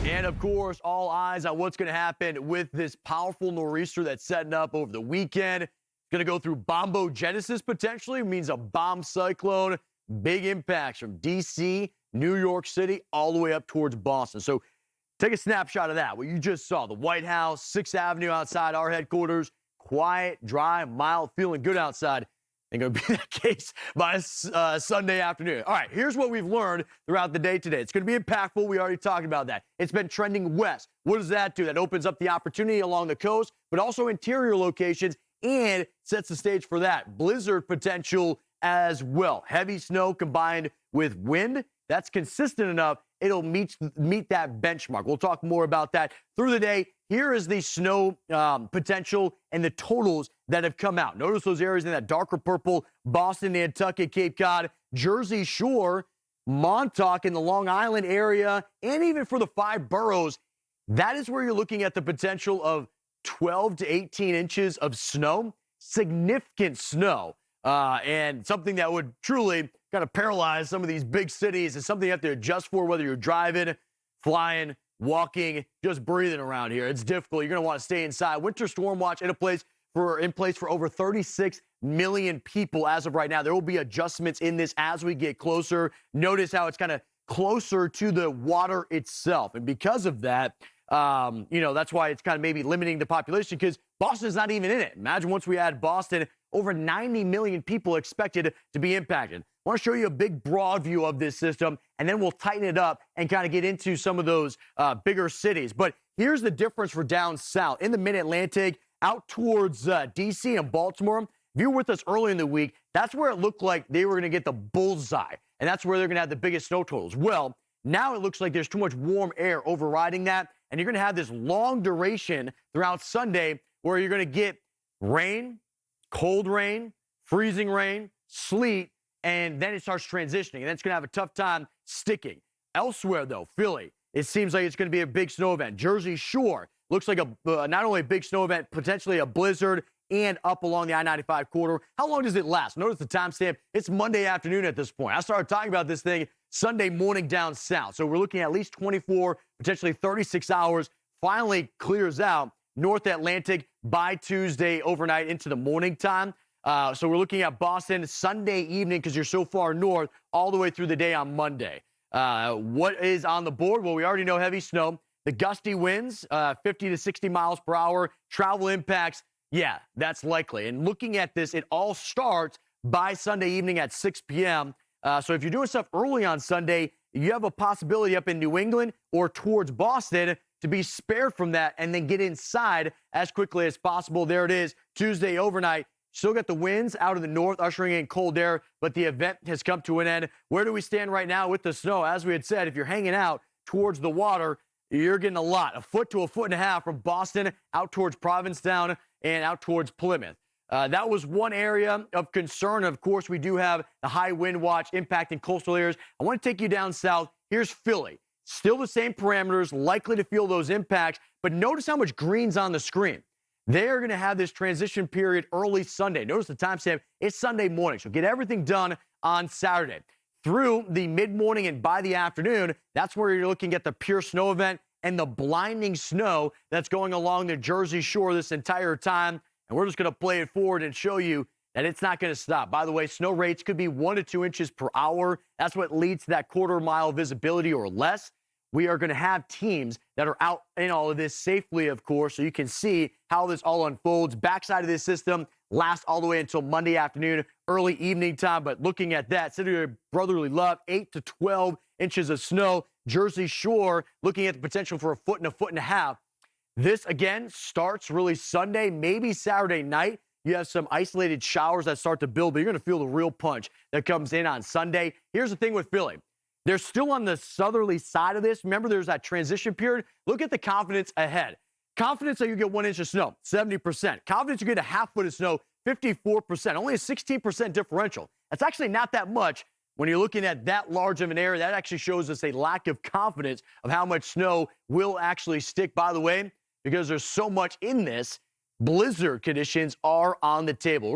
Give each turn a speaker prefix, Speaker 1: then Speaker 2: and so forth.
Speaker 1: And of course, all eyes on what's going to happen with this powerful nor'easter that's setting up over the weekend. It's going to go through bombogenesis potentially, means a bomb cyclone. Big impacts from D.C., New York City, all the way up towards Boston. So take a snapshot of that. What you just saw, the White House, 6th Avenue outside our headquarters, quiet, dry, mild, feeling good outside. Ain't going to be that case by Sunday afternoon. All right, here's what we've learned throughout the day today. It's going to be impactful. We already talked about that. It's been trending west. What does that do? That opens up the opportunity along the coast, but also interior locations, and sets the stage for that. Blizzard potential as well. Heavy snow combined with wind. That's consistent enough. It'll meet that benchmark. We'll talk more about that through the day. Here is the snow potential and the totals that have come out. Notice those areas in that darker purple: Boston, Nantucket, Cape Cod, Jersey Shore, Montauk in the Long Island area, and even for the 5 boroughs. That is where you're looking at the potential of 12 to 18 inches of snow. Significant snow. And something that would truly kind of paralyze some of these big cities. Is something you have to adjust for, whether you're driving, flying, walking, just breathing around here. It's difficult. You're going to want to stay inside. Winter storm watch in place for over 36 million people as of right now. There will be adjustments in this as we get closer. Notice how it's kind of closer to the water itself. And because of that, that's why it's kind of maybe limiting the population, because Boston's not even in it. Imagine once we add Boston, over 90 million people expected to be impacted. I want to show you a big broad view of this system, and then we'll tighten it up and kind of get into some of those bigger cities. But here's the difference for down south. In the mid-Atlantic, out towards D.C. and Baltimore, if you were with us early in the week, that's where it looked like they were going to get the bullseye, and that's where they're going to have the biggest snow totals. Well, now it looks like there's too much warm air overriding that, and you're going to have this long duration throughout Sunday where you're going to get rain, cold rain, freezing rain, sleet, and then it starts transitioning, and then it's going to have a tough time sticking. Elsewhere, though, Philly, it seems like it's going to be a big snow event. Jersey Shore looks like not only a big snow event, potentially a blizzard, and up along the I-95 corridor. How long does it last? Notice the timestamp. It's Monday afternoon at this point. I started talking about this thing Sunday morning down south. So we're looking at least 24, potentially 36 hours. Finally clears out North Atlantic by Tuesday overnight into the morning time. So we're looking at Boston Sunday evening, because you're so far north, all the way through the day on Monday. What is on the board? Well, we already know heavy snow. The gusty winds, 50 to 60 miles per hour. Travel impacts, yeah, that's likely. And looking at this, it all starts by Sunday evening at 6 p.m. So if you're doing stuff early on Sunday, you have a possibility up in New England or towards Boston to be spared from that and then get inside as quickly as possible. There it is, Tuesday overnight. Still got the winds out of the north ushering in cold air, but the event has come to an end. Where do we stand right now with the snow? As we had said, if you're hanging out towards the water, you're getting a lot, 1 foot to 1.5 feet from Boston out towards Provincetown and out towards Plymouth. That was one area of concern. Of course, we do have the high wind watch impacting coastal areas. I want to take you down south. Here's Philly. Still the same parameters, likely to feel those impacts, but notice how much green's on the screen. They're going to have this transition period early Sunday. Notice the timestamp. It's Sunday morning, so get everything done on Saturday. Through the mid-morning and by the afternoon, that's where you're looking at the pure snow event and the blinding snow that's going along the Jersey Shore this entire time. And we're just going to play it forward and show you that it's not going to stop. By the way, snow rates could be 1 to 2 inches per hour. That's what leads to that quarter-mile visibility or less. We are going to have teams that are out in all of this safely, of course, so you can see how this all unfolds. Backside of this system lasts all the way until Monday afternoon, early evening time. But looking at that, City of Brotherly Love, 8 to 12 inches of snow. Jersey Shore looking at the potential for 1 foot and 1.5 feet. This, again, starts really Sunday, maybe Saturday night. You have some isolated showers that start to build, but you're going to feel the real punch that comes in on Sunday. Here's the thing with Philly. They're still on the southerly side of this. Remember, there's that transition period. Look at the confidence ahead. Confidence that you get 1 inch of snow, 70%. Confidence you get a 1/2 foot of snow, 54%. Only a 16% differential. That's actually not that much when you're looking at that large of an area. That actually shows us a lack of confidence of how much snow will actually stick. By the way, because there's so much in this, blizzard conditions are on the table.